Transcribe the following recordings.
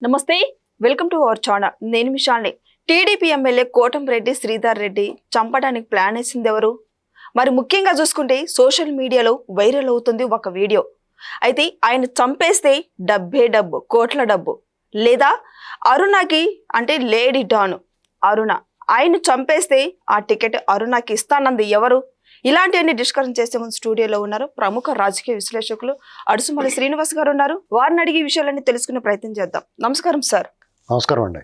నమస్తే, welcome to our channel. నేను మిషాల్ని. TDP MLA Kotamreddy Sridhar Reddy చంపడానికి ప్లాన్ వేసింది ఎవరు? మరి ముఖ్యంగా చూసుకుంటే సోషల్ మీడియాలో వైరల్ అవుతుంది ఒక వీడియో. అయితే ఆయన చంపేస్తే డబ్బే డబ్బు, కోట్ల డబ్బు, లేదా అరుణకి అంటే లేడీ డాను అరుణ, ఆయన చంపేస్తే ఆ టికెట్ అరుణకి ఇస్తానంది ఎవరు? ఇలాంటివన్నీ డిస్కషన్ చేసే ముందు స్టూడియోలో ఉన్నారు ప్రముఖ రాజకీయ విశ్లేషకులు అడుసుమల్లి శ్రీనివాస్ గారు ఉన్నారు. వారిని అడిగి విషయాలన్నీ తెలుసుకునే ప్రయత్నం చేద్దాం. నమస్కారం సార్. నమస్కారం అండి.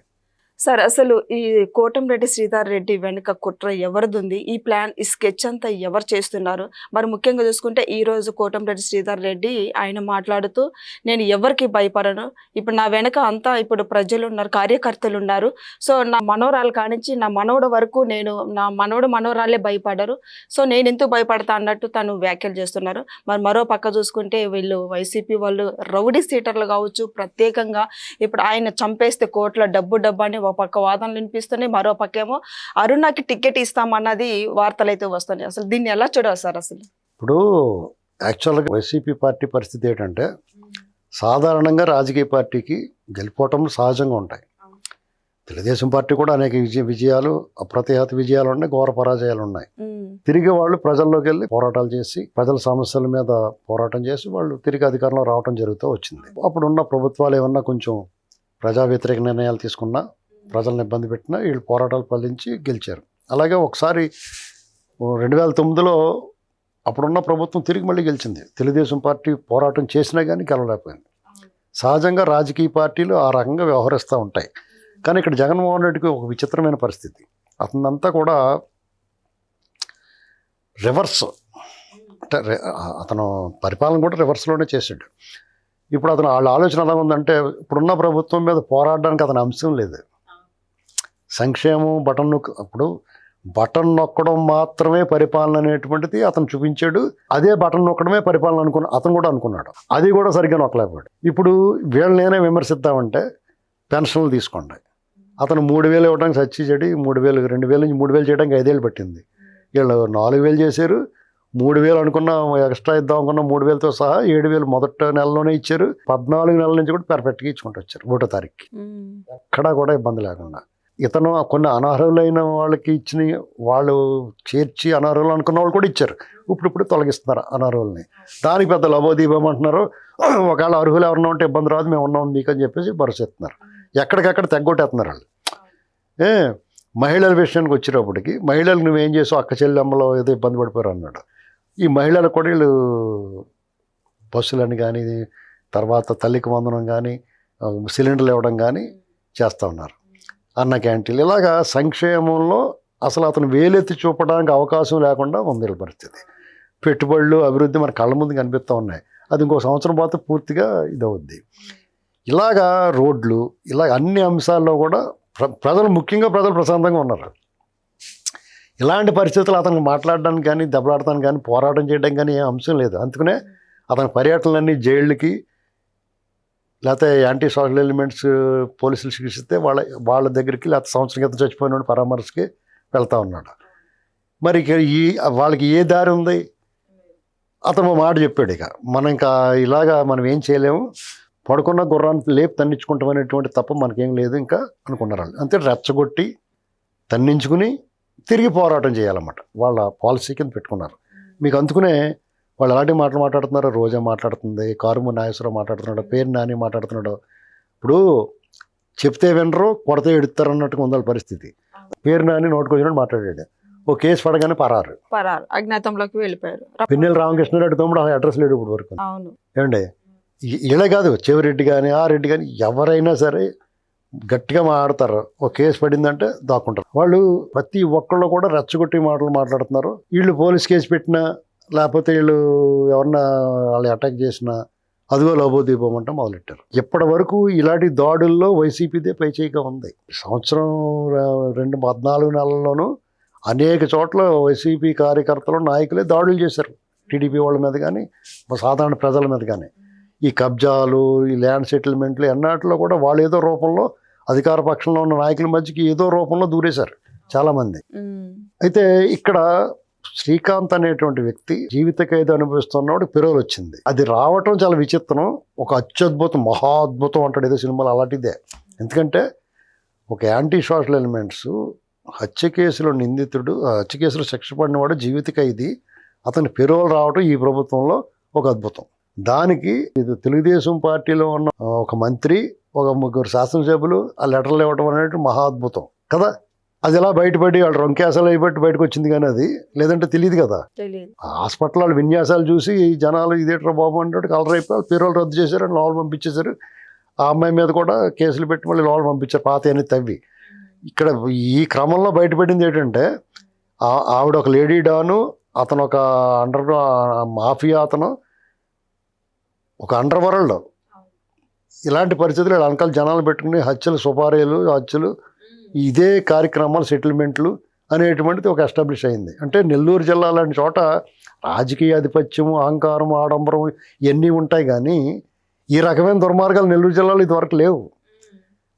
సార్, అసలు ఈ కోటంరెడ్డి శ్రీధర్ రెడ్డి వెనుక కుట్ర ఎవరిది ఉంది? ఈ ప్లాన్, ఈ స్కెచ్ అంతా ఎవరు చేస్తున్నారు? మరి ముఖ్యంగా చూసుకుంటే ఈ రోజు కోటంరెడ్డి శ్రీధర్ రెడ్డి ఆయన మాట్లాడుతూ, నేను ఎవరికి భయపడను, ఇప్పుడు నా వెనక అంతా ఇప్పుడు ప్రజలు ఉన్నారు, కార్యకర్తలు ఉన్నారు, సో నా మనవరాలు కానించి నా మనవడు వరకు నేను నా మనవరాలే భయపడరు, సో నేను ఎందుకు భయపడతా అన్నట్టు తను వ్యాఖ్యలు చేస్తున్నారు. మరి మరో పక్క చూసుకుంటే వీళ్ళు వైసీపీ వాళ్ళు రౌడీ సీటర్లు కావచ్చు, ప్రత్యేకంగా ఇప్పుడు ఆయన చంపేస్తే కోట్ల డబ్బు అని ఒక పక్క వాదనలు వినిపిస్తున్నాయి, మరో పక్క ఏమో అరుణకి టికెట్ ఇస్తామన్నది వార్తలు అయితే వస్తున్నాయి. అసలు దీన్ని ఎలా చూడాలి సార్? అసలు ఇప్పుడు యాక్చువల్గా వైసీపీ పార్టీ పరిస్థితి ఏంటంటే, సాధారణంగా రాజకీయ పార్టీకి గెలిపోవటం సహజంగా ఉంటాయి. తెలుగుదేశం పార్టీ కూడా అనేక విజయాలు, అప్రతిహత విజయాలు ఉన్నాయి, ఘోర పరాజయాలు ఉన్నాయి. తిరిగి వాళ్ళు ప్రజల్లోకి వెళ్ళి పోరాటాలు చేసి, ప్రజల సమస్యల మీద పోరాటం చేసి వాళ్ళు తిరిగి అధికారంలో రావడం జరుగుతూ వచ్చింది. అప్పుడున్న ప్రభుత్వాలు ఏమన్నా కొంచెం ప్రజా వ్యతిరేక నిర్ణయాలు తీసుకున్నా, ప్రజలను ఇబ్బంది పెట్టినా, వీళ్ళు పోరాటాలు ఫలించి గెలిచారు. అలాగే ఒకసారి 2009లో అప్పుడున్న ప్రభుత్వం తిరిగి మళ్ళీ గెలిచింది. తెలుగుదేశం పార్టీ పోరాటం చేసినా కానీ గెలవలేకపోయింది. సహజంగా రాజకీయ పార్టీలు ఆ రకంగా వ్యవహరిస్తూ ఉంటాయి. కానీ ఇక్కడ జగన్మోహన్ రెడ్డికి ఒక విచిత్రమైన పరిస్థితి. అతనంతా కూడా రివర్స్, అంటే అతను పరిపాలన కూడా రివర్స్లోనే చేసాడు. ఇప్పుడు అతను వాళ్ళ ఆలోచన ఎలా ఉందంటే, ఇప్పుడున్న ప్రభుత్వం మీద పోరాడడానికి అతని అంశం లేదు. సంక్షేమం అప్పుడు బటన్ నొక్కడం మాత్రమే పరిపాలన అనేటువంటిది అతను చూపించాడు. అదే బటన్ నొక్కడమే పరిపాలన అతను కూడా అనుకున్నాడు. అది కూడా సరిగ్గా నొక్కలేకపోయాడు. ఇప్పుడు వీళ్ళనేనే విమర్శిద్దామంటే పెన్షన్లు తీసుకోండి. అతను 3,000 ఇవ్వడానికి సచ్చిచెడి 3,000, 2,000 నుంచి 3,000 చేయడానికి 5 ఏళ్ళు పట్టింది. వీళ్ళు 4,000 చేశారు. 3,000 అనుకున్న ఎక్స్ట్రా ఇద్దాం అనుకున్న 3,000తో సహా 7,000 మొదటి నెలలోనే ఇచ్చారు. 14 నెలల నుంచి కూడా పర్ఫెక్ట్గా ఇచ్చుకుంటూ వచ్చారు 1వ తారీఖుకి. ఎక్కడా కూడా ఇబ్బంది లేకుండా. ఇతను కొన్ని అనర్హులైన వాళ్ళకి ఇచ్చిన వాళ్ళు చేర్చి అనర్హులు అనుకున్న వాళ్ళు కూడా ఇచ్చారు. ఇప్పుడు తొలగిస్తున్నారు అనర్హుల్ని. దానికి పెద్ద లబోదీపం అంటున్నారు. ఒకవేళ అర్హులు ఎవరన్నా ఉంటే ఇబ్బంది రాదు, మేము ఉన్నాం మీకు అని చెప్పేసి భరోసా ఇస్తున్నారు. ఎక్కడికక్కడ తెగ్గొట్టేస్తున్నారు వాళ్ళు. మహిళల విషయానికి వచ్చేటప్పటికి, మహిళలు నువ్వేం చేసావు, అక్క చెల్లెమ్మలో ఏదో ఇబ్బంది పడిపోయారు అన్నాడు. ఈ మహిళలకు కూడా వీళ్ళు బస్సులని కానీ, తర్వాత తల్లికి వందనం కానీ, సిలిండర్లు ఇవ్వడం కానీ చేస్తూ ఉన్నారు. అన్న క్యాంటీన్లు, ఇలాగా సంక్షేమంలో అసలు అతను వేలెత్తి చూపడానికి అవకాశం లేకుండా ఉంది పరిస్థితి. పెట్టుబడులు, అభివృద్ధి మన కళ్ళ ముందు కనిపిస్తూ ఉన్నాయి. అది ఇంకో సంవత్సరం పాటు పూర్తిగా ఇదవుద్ది. ఇలాగా రోడ్లు, ఇలా అన్ని అంశాల్లో కూడా ప్రజలు, ముఖ్యంగా ప్రజలు ప్రశాంతంగా ఉన్నారు. ఇలాంటి పరిస్థితులు అతను మాట్లాడడానికి కానీ, దెబ్బలాడటానికి కానీ, పోరాటం చేయడానికి కానీ ఏం అంశం లేదు. అందుకనే అతని పర్యటనలన్నీ జైళ్ళకి, లేకపోతే యాంటీ సోషల్ ఎలిమెంట్స్ పోలీసులు శిక్షిస్తే వాళ్ళ దగ్గరికి, లేకపోతే సంవత్సరం క్రితం చచ్చిపోయిన పరామర్శకి వెళ్తూ ఉన్నాడు. మరి వాళ్ళకి ఏ దారి ఉంది? అతను మాట చెప్పాడు, ఇక మనం ఇంకా ఇలాగా మనం ఏం చేయలేము, పడుకున్న గుర్రాన్ని లేపు తన్నించుకుంటామనేటువంటి తప్ప మనకేం లేదు ఇంకా అనుకున్నారు వాళ్ళు. అంతే రెచ్చగొట్టి తన్నించుకుని తిరిగి పోరాటం చేయాలన్నమాట వాళ్ళ పాలసీ కింద పెట్టుకున్నారు. మీకు అందుకునే వాళ్ళు ఎలాంటి మాటలు మాట్లాడుతున్నారు. రోజా మాట్లాడుతుంది, కారుము నాగేశ్వరరావు మాట్లాడుతున్నాడు, పేరు నాని మాట్లాడుతున్నాడు. ఇప్పుడు చెప్తే వినరు, కొడితే ఎడుతారు అన్నట్టుగా ఉండాలి పరిస్థితి. పేరు నాని నోటుకొచ్చినట్టు మాట్లాడాడు. ఓ కేసు పడగానే పరారు, అజ్ఞాతంలోకి వెళ్ళిపోయారు. పిన్నెల రామకృష్ణారెడ్డి తమ్ముడు అడ్రస్ లేడు ఇప్పుడు వరకు. ఏమండి, ఇలా కాదు, చెవిరెడ్డి కానీ ఆ రెడ్డి కానీ ఎవరైనా సరే గట్టిగా మాట్లాడతారు. ఒక కేసు పడిందంటే దాక్కుంటారు. వాళ్ళు ప్రతి ఒక్కళ్ళు కూడా రెచ్చగొట్టి మాటలు మాట్లాడుతున్నారు. వీళ్ళు పోలీస్ కేసు పెట్టినా, లేకపోతే వీళ్ళు ఎవరన్నా వాళ్ళు అటాక్ చేసినా అదిగో లోబోదీపం అంటే మొదలెట్టారు. ఇప్పటి వరకు ఇలాంటి దాడుల్లో వైసీపీదే పైచేయిగా ఉంది. సంవత్సరం 14 నెలల్లోనూ అనేక చోట్ల వైసీపీ కార్యకర్తలు, నాయకులే దాడులు చేశారు. టీడీపీ వాళ్ళ మీద కానీ, సాధారణ ప్రజల మీద కానీ. ఈ కబ్జాలు, ఈ ల్యాండ్ సెటిల్మెంట్లు ఎన్నాటిలో కూడా వాళ్ళు ఏదో రూపంలో అధికార పక్షంలో ఉన్న నాయకుల మధ్యకి ఏదో రూపంలో దూరేశారు చాలామంది. అయితే ఇక్కడ శ్రీకాంత్ అనేటువంటి వ్యక్తి జీవిత ఖైదు అనుభవిస్తున్నప్పుడు పెరోల్ వచ్చింది. అది రావటం చాలా విచిత్రం. ఎందుకంటే ఒక యాంటీ సోషల్ ఎలిమెంట్స్ హత్య కేసులో నిందితుడు శ్రీకాంత్ అనుభవిస్తున్నప్పుడు పెరోల్ వచ్చింది. అది రావటం చాలా విచిత్రం. ఒక అత్యద్భుతం, మహా అద్భుతం అంటాడు ఏదో సినిమాలు, అలాంటిదే. ఎందుకంటే ఒక యాంటీ సోషల్ ఎలిమెంట్స్ హత్య కేసులో నిందితుడు, హత్య కేసులో శిక్ష పడినవాడు జీవిత ఖైదీ, అతని పెరోల్ రావటం ఈ ప్రభుత్వంలో ఒక అద్భుతం. దానికి ఇది తెలుగుదేశం పార్టీలో ఉన్న ఒక మంత్రి, ఒక 3 శాసనసభ్యులు ఆ లెటర్లు ఇవ్వడం అనేది మహా అద్భుతం కదా. అది ఎలా బయటపడి వాళ్ళు రొంకేసాలు అయిబట్టి బయటకు వచ్చింది, కానీ అది లేదంటే తెలియదు కదా. హాస్పిటల్ వాళ్ళు విన్యాసాలు చూసి జనాలు ఇదేట్రా బాబు అంటే కలర్ అయిపోయి పేరోలు రద్దు చేశారు అని లోపల పంపించేశారు. ఆ అమ్మాయి మీద కూడా కేసులు పెట్టి మళ్ళీ లోపల పంపించారు పాత అని తవ్వి. ఇక్కడ ఈ క్రమంలో బయటపడింది ఏంటంటే ఆవిడ ఒక లేడీ డాను, అతను ఒక అండర్ మాఫియా, అతను ఒక అండర్ వరల్డ్. ఇలాంటి పరిస్థితులు వెనకాల జనాలు పెట్టుకుని హత్యలు, సుపారీలు, హత్యలు, ఇదే కార్యక్రమాలు, సెటిల్మెంట్లు అనేటువంటిది ఒక ఎస్టాబ్లిష్ అయింది. అంటే నెల్లూరు జిల్లా లాంటి చోట రాజకీయ ఆధిపత్యం, అహంకారం, ఆడంబరం ఇవన్నీ ఉంటాయి, కానీ ఈ రకమైన దుర్మార్గాలు నెల్లూరు జిల్లాలో ఇదివరకు లేవు.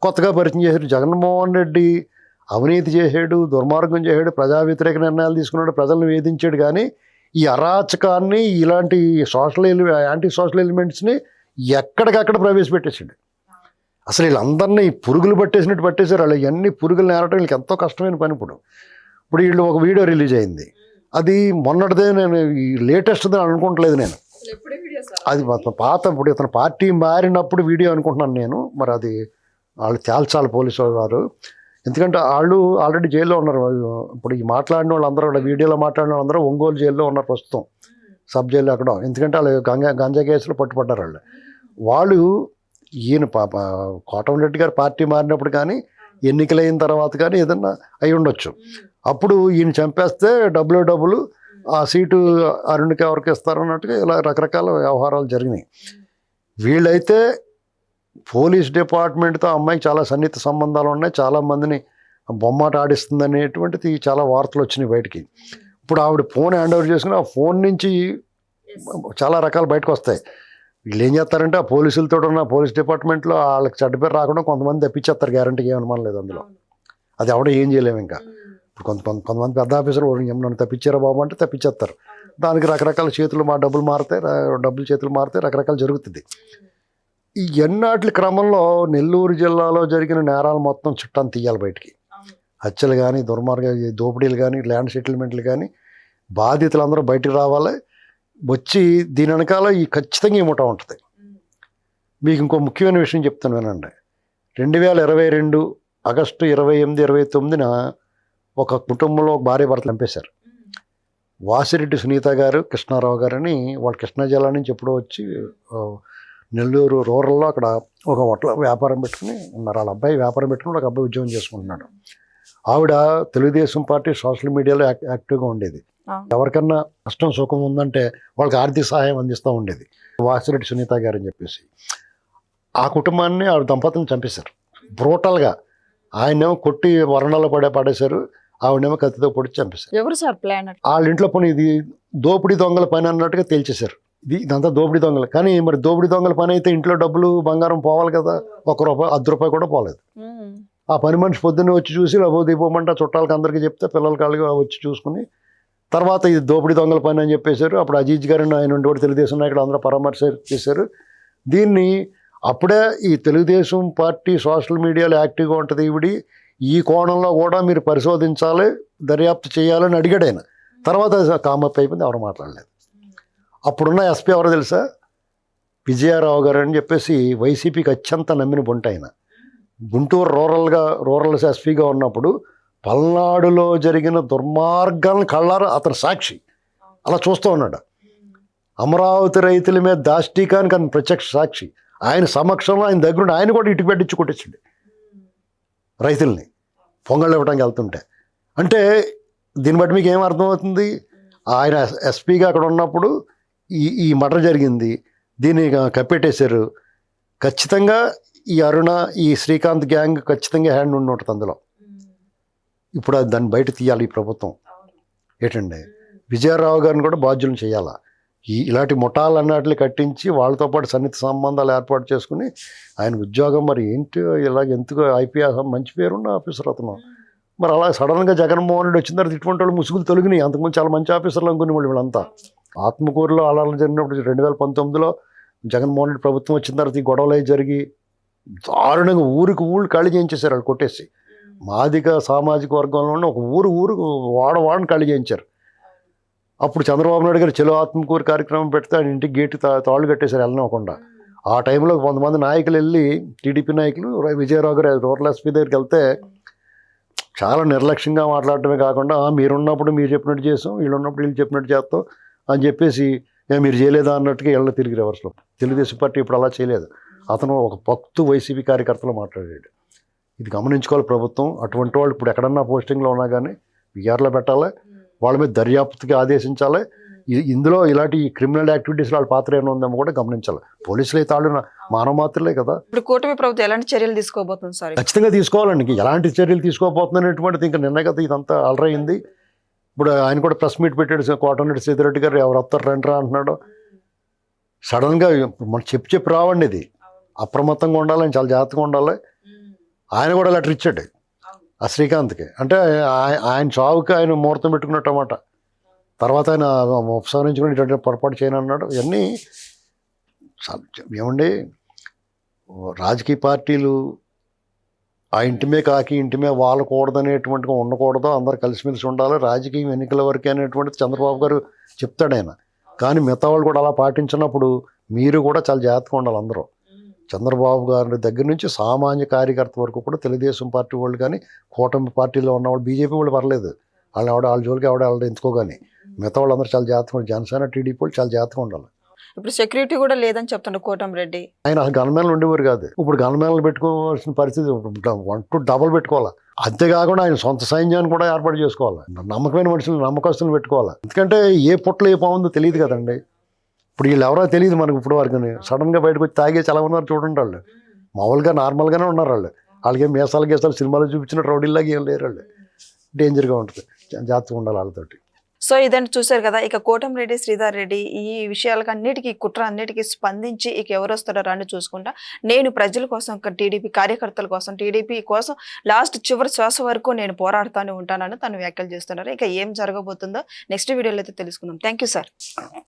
కొత్తగా పరిచయం చేశారు. జగన్మోహన్ రెడ్డి అవినీతి చేసాడు, దుర్మార్గం చేశాడు, ప్రజా వ్యతిరేక నిర్ణయాలు తీసుకున్నాడు, ప్రజలను వేధించాడు, కానీ ఈ అరాచకాన్ని, ఇలాంటి యాంటీ సోషల్ ఎలిమెంట్స్ని ఎక్కడికక్కడ ప్రవేశపెట్టేసాడు. అసలు వీళ్ళందరినీ పురుగులు పట్టేసినట్టు పట్టేశారు. వాళ్ళు ఇవన్నీ పురుగులు నేరటం వీళ్ళకి ఎంతో కష్టమైన పని. ఇప్పుడు వీళ్ళు ఒక వీడియో రిలీజ్ అయింది. అది మొన్నటిదే, నేను ఈ లేటెస్ట్ది అనుకోవట్లేదు నేను. అది పాత, ఇప్పుడు ఇతను పార్టీ మారినప్పుడు వీడియో అనుకుంటున్నాను నేను. మరి అది వాళ్ళు తేల్చాలి పోలీసు వారు. ఎందుకంటే వాళ్ళు ఆల్రెడీ జైల్లో ఉన్నారు. ఇప్పుడు ఈ మాట్లాడిన వాళ్ళందరూ, వీడియోలో మాట్లాడిన వాళ్ళందరూ ఒంగోలు జైల్లో ఉన్నారు ప్రస్తుతం, సబ్ జైల్లో అక్కడ. ఎందుకంటే వాళ్ళు గంజా కేసులో పట్టుబడ్డారు. వాళ్ళు ఈయన కోటమిరెడ్డి గారు పార్టీ మారినప్పుడు కానీ, ఎన్నికలైన తర్వాత కానీ ఏదన్నా అయి ఉండొచ్చు. అప్పుడు ఈయన చంపేస్తే డబ్బులు ఆ సీటు అరుణ్కి ఎవరికి ఇస్తారన్నట్టుగా ఇలా రకరకాల వ్యవహారాలు జరిగినాయి. వీళ్ళైతే పోలీస్ డిపార్ట్మెంట్తో అమ్మాయికి చాలా సన్నిహిత సంబంధాలు ఉన్నాయి, చాలామందిని బొమ్మాట ఆడిస్తుంది అనేటువంటిది చాలా వార్తలు వచ్చినాయి బయటికి. ఇప్పుడు ఆవిడ ఫోన్ హ్యాండ్ ఓవర్ చేసుకుని ఆ ఫోన్ నుంచి చాలా రకాలు బయటకు వస్తాయి. వీళ్ళు ఏం చేస్తారంటే ఆ పోలీసులతో ఉన్న పోలీస్ డిపార్ట్మెంట్లో వాళ్ళకి చెడ్డ పేరు రాకుండా కొంతమంది తప్పించేస్తారు. గ్యారంటీగా ఏమనుమానం లేదు అందులో. అది ఎవడో ఏం చేయలేము. ఇంకా ఇప్పుడు కొంతమంది పెద్ద ఆఫీసర్లు నన్ను తప్పించారా బాబు అంటే తప్పించేస్తారు. దానికి రకరకాల డబ్బులు మారుతాయి, డబ్బులు చేతులు మారుతాయి, రకరకాలు జరుగుతుంది. ఈ ఎన్నాటి క్రమంలో నెల్లూరు జిల్లాలో జరిగిన నేరాలు మొత్తం చుట్టాన్ని తీయాలి బయటికి. హత్యలు కానీ, దుర్మార్గ దోపిడీలు కానీ, ల్యాండ్ సెటిల్మెంట్లు కానీ, బాధితులందరూ బయటికి రావాలి. వచ్చి దీని వెనకాల ఖచ్చితంగా ఈ ముఠా ఉంటుంది. మీకు ఇంకో ముఖ్యమైన విషయం చెప్తాను వినండి. 2022 ఆగస్టు 28, 29 ఒక కుటుంబంలో భార్య భర్తలు చంపేశారు. వాసిరెడ్డి సునీత గారు, కృష్ణారావు గారని, వాళ్ళు కృష్ణా జిల్లా నుంచి ఎప్పుడో వచ్చి నెల్లూరు రూరల్లో అక్కడ ఒక హోటల్ వ్యాపారం పెట్టుకుని ఉన్నారు. వాళ్ళ అబ్బాయి వ్యాపారం పెట్టుకుని ఒక అబ్బాయి ఉద్యోగం చేసుకుంటున్నాడు. ఆవిడ తెలుగుదేశం పార్టీ సోషల్ మీడియాలో యాక్టివ్గా ఉండేది. ఎవరికన్నా కష్టం సుఖం ఉందంటే వాళ్ళకి ఆర్థిక సహాయం అందిస్తూ ఉండేది. వాసిరెడ్డి సునీత గారు అని చెప్పేసి ఆ కుటుంబాన్ని ఆవిడ దంపతులను చంపేశారు బ్రూటల్గా. ఆయనేమో కొట్టి వరండాలో పడేశారు, ఆవిడేమో కత్తితో పొడి చంపేశారు. ఎవరు సార్ ప్లాన్? వాళ్ళ ఇంట్లో పని ఇది దోపిడీ దొంగల పని అన్నట్టుగా తేల్చేశారు. ఇదంతా దోపిడీ దొంగలు. కానీ మరి దోపిడీ దొంగల పని అయితే ఇంట్లో డబ్బులు బంగారం పోవాలి కదా. ₹1, ₹10 కూడా పోలేదు. ఆ పని మనిషి పొద్దున్నే వచ్చి చూసి దీపమంట చుట్టాలకి అందరికీ చెప్తే పిల్లల కాళ్ళకి వచ్చి చూసుకుని తర్వాత ఇది దోపిడీ దొంగల పని అని చెప్పేశారు. అప్పుడు అజీజ్ గారిని ఆయన ఉండి తెలుగుదేశం నాయకులు అందరూ పరామర్శ చేశారు. దీన్ని అప్పుడే ఈ తెలుగుదేశం పార్టీ సోషల్ మీడియాలో యాక్టివ్గా ఉంటుంది ఈవిడి, ఈ కోణంలో కూడా మీరు పరిశోధించాలి, దర్యాప్తు చేయాలని అడిగాడు ఆయన. తర్వాత కామప్ అయిపోయింది, ఎవరు మాట్లాడలేదు. అప్పుడున్న ఎస్పీ ఎవరో తెలుసా? విజయారావు గారు అని చెప్పేసి వైసీపీకి అత్యంత నమ్మిన బొంట ఆయన. గుంటూరు రూరల్ ఎస్పీగా ఉన్నప్పుడు పల్నాడులో జరిగిన దుర్మార్గాలను కళ్ళారా అతను సాక్షి, అలా చూస్తూ ఉన్నాడు. అమరావతి రైతుల మీద దాష్టీకానికి ఆయన ప్రత్యక్ష సాక్షి. ఆయన సమక్షంలో ఆయన దగ్గర ఆయన కూడా ఇటుకు పెట్టించి కొట్టించండి రైతుల్ని పొంగళ్ళు ఇవ్వడానికి వెళ్తుంటే. అంటే దీన్ని బట్టి మీకు ఏం అర్థమవుతుంది? ఆయన ఎస్పీగా అక్కడ ఉన్నప్పుడు ఈ మర్డర్ జరిగింది, దీన్ని కప్పెట్టేశారు. ఖచ్చితంగా ఈ అరుణ, ఈ శ్రీకాంత్ గ్యాంగ్ ఖచ్చితంగా హ్యాండ్ ఉండి ఉంటుంది అందులో. ఇప్పుడు దాన్ని బయట తీయాలి ఈ ప్రభుత్వం. ఏంటండి, విజయరావు గారిని కూడా బాధ్యులను చేయాలా. ఇలాంటి ముఠాలన్నిటిని కట్టించి వాళ్ళతో పాటు సన్నిహిత సంబంధాలు ఏర్పాటు చేసుకుని ఆయన ఉద్యోగం మరి ఏంటి ఇలాగ ఎందుకు ఐపీఎస్ మంచి పేరున్న ఆఫీసర్ అతను మరి అలా సడన్గా జగన్మోహన్ రెడ్డి వచ్చిన తర్వాత ఇటువంటి వాళ్ళు ముసుగులు తొలగినాయి. అంతకుముందు చాలా మంచి ఆఫీసర్లు అనుకునే వాళ్ళు వీళ్ళంతా. ఆత్మకూరులో అలా జరిగినప్పుడు 2019లో జగన్మోహన్ రెడ్డి ప్రభుత్వం వచ్చిన తర్వాత ఈ గొడవలు అవి జరిగి దారుణంగా ఊళ్ళు ఖాళీ చేయించేశారు వాళ్ళు కొట్టేసి. మాదిగ సామాజిక వర్గంలో ఒక ఊరు వాడని ఖాళీ చేయించారు. అప్పుడు చంద్రబాబు నాయుడు గారు చెలో ఆత్మకూరు కార్యక్రమం పెడితే ఆయన ఇంటికి గేటు తాళ్ళు కట్టేశారు వెళ్ళనివ్వకుండా. ఆ టైంలో కొంతమంది నాయకులు వెళ్ళి టీడీపీ నాయకులు విజయరావు గారు రూరల్ ఎస్పీ దగ్గరికి వెళ్తే చాలా నిర్లక్ష్యంగా మాట్లాడటమే కాకుండా మీరున్నప్పుడు మీరు చెప్పినట్టు చేస్తాం, వీళ్ళు ఉన్నప్పుడు వీళ్ళు చెప్పినట్టు చేస్తాం అని చెప్పేసి మీరు చేయలేదా అన్నట్టుగా వెళ్ళ తిరిగి రివర్స్లో. తెలుగుదేశం పార్టీ ఇప్పుడు అలా చేయలేదు. అతను ఒక భక్తు వైసీపీ కార్యకర్తలు మాట్లాడాడు. ఇది గమనించుకోవాలి ప్రభుత్వం. అటువంటి వాళ్ళు ఇప్పుడు ఎక్కడన్నా పోస్టింగ్లో ఉన్నా కానీ విఆర్లో పెట్టాలి, వాళ్ళ మీద దర్యాప్తుకి ఆదేశించాలి. ఇందులో ఇలాంటి క్రిమినల్ యాక్టివిటీస్ వాళ్ళ పాత్ర ఏమైనా ఉందేమో కూడా గమనించాలి. పోలీసులు అయితే వాళ్ళు మానవ మాత్రలే కదా. ఇప్పుడు కూటమి ప్రభుత్వం ఎలాంటి చర్యలు తీసుకోబోతుంది సార్? ఖచ్చితంగా తీసుకోవాలండి. ఎలాంటి చర్యలు తీసుకోబోతుంది అనేటువంటిది ఇంకా నిన్న కదా ఇదంతా అలరైంది. ఇప్పుడు ఆయన కూడా ప్రెస్ మీట్ పెట్టాడు కోటమిరెడ్డి శ్రీధర్ గారు, ఎవరు వస్తారు రండిరా అంటున్నాడు. సడన్గా మనం చెప్పి రావండి. ఇది అప్రమత్తంగా ఉండాలి, చాలా జాగ్రత్తగా ఉండాలి. ఆయన కూడా లెటర్ ఇచ్చాడు ఆ శ్రీకాంత్కి. అంటే ఆయన చావుకి ఆయన ముహూర్తం పెట్టుకున్నట్టమాట. తర్వాత ఆయన ఉపసంహరించుకుని ఇటువంటి పొరపాటు చేయను అన్నాడు. ఇవన్నీ ఏమండి, రాజకీయ పార్టీలు ఆ ఇంటిమే కాకి ఇంటిమే వాళ్ళకూడదు అనేటువంటిగా ఉండకూడదు, అందరు కలిసిమెలిసి ఉండాలి, రాజకీయం ఎన్నికల వరకే అనేటువంటిది చంద్రబాబు గారు చెప్తాడు ఆయన. కానీ మిగతా వాళ్ళు కూడా అలా పాటించినప్పుడు మీరు కూడా చాలా జాగ్రత్తగా ఉండాలి అందరూ. చంద్రబాబు గారి దగ్గర నుంచి సామాన్య కార్యకర్త వరకు కూడా తెలుగుదేశం పార్టీ వాళ్ళు కానీ కూటమి పార్టీలో ఉన్నవాళ్ళు, బీజేపీ వాళ్ళు పర్లేదు, వాళ్ళ జోలికి వాళ్ళు ఎంచుకోగాని మిగతా వాళ్ళందరూ చాలా జాగ్రత్తగా ఉండాలి. జనసేన టీడీపీ వాళ్ళు చాలా జాగ్రత్తగా ఉండాలి. ఇప్పుడు సెక్యూరిటీ కూడా లేదని చెప్తున్నారు కోటమిరెడ్డి. ఆయన గన్మేన్లు ఉండేవారు కాదు. ఇప్పుడు గన్మేన్లు పెట్టుకోవాల్సిన పరిస్థితి 1 to 2 పెట్టుకోవాలి. అంతేకాకుండా ఆయన సొంత సైన్యాన్ని కూడా ఏర్పాటు చేసుకోవాలి. నమ్మకమైన మనుషులు, నమ్మకస్తులు పెట్టుకోవాలి. ఎందుకంటే ఏ పుట్టలో ఏ బాగుందో తెలియదు కదండి. ఇప్పుడు వీళ్ళు ఎవరో తెలియదు మనకు ఇప్పుడు వరకు. సడన్గా బయటకు వచ్చి తాగే చాలా ఉన్నారు చూడండి. వాళ్ళు మామూలుగా నార్మల్గానే ఉన్నారు. వాళ్ళకి మీసాలు సినిమాలో చూపించిన రౌడీలాగా ఏం లేరు. వాళ్ళు డేంజర్గా ఉంటుంది. జాగ్రత్తగా ఉండాలి వాళ్ళతోటి. సో ఇదంతా చూశారు కదా. ఇక కోటమిరెడ్డి శ్రీధర్ రెడ్డి ఈ విషయాలకు అన్నిటికీ కుట్ర అన్నిటికీ స్పందించి ఇక ఎవరు వస్తారో రాని చూసుకుంటా, నేను ప్రజల కోసం, టీడీపీ కార్యకర్తల కోసం, టీడీపీ కోసం లాస్ట్ చివరి శ్వాస వరకు నేను పోరాడుతూనే ఉంటానని తను వ్యాఖ్యలు చేస్తున్నారు. ఇక ఏం జరగబోతుందో నెక్స్ట్ వీడియోలో అయితే తెలుసుకుందాం. Thank you sir.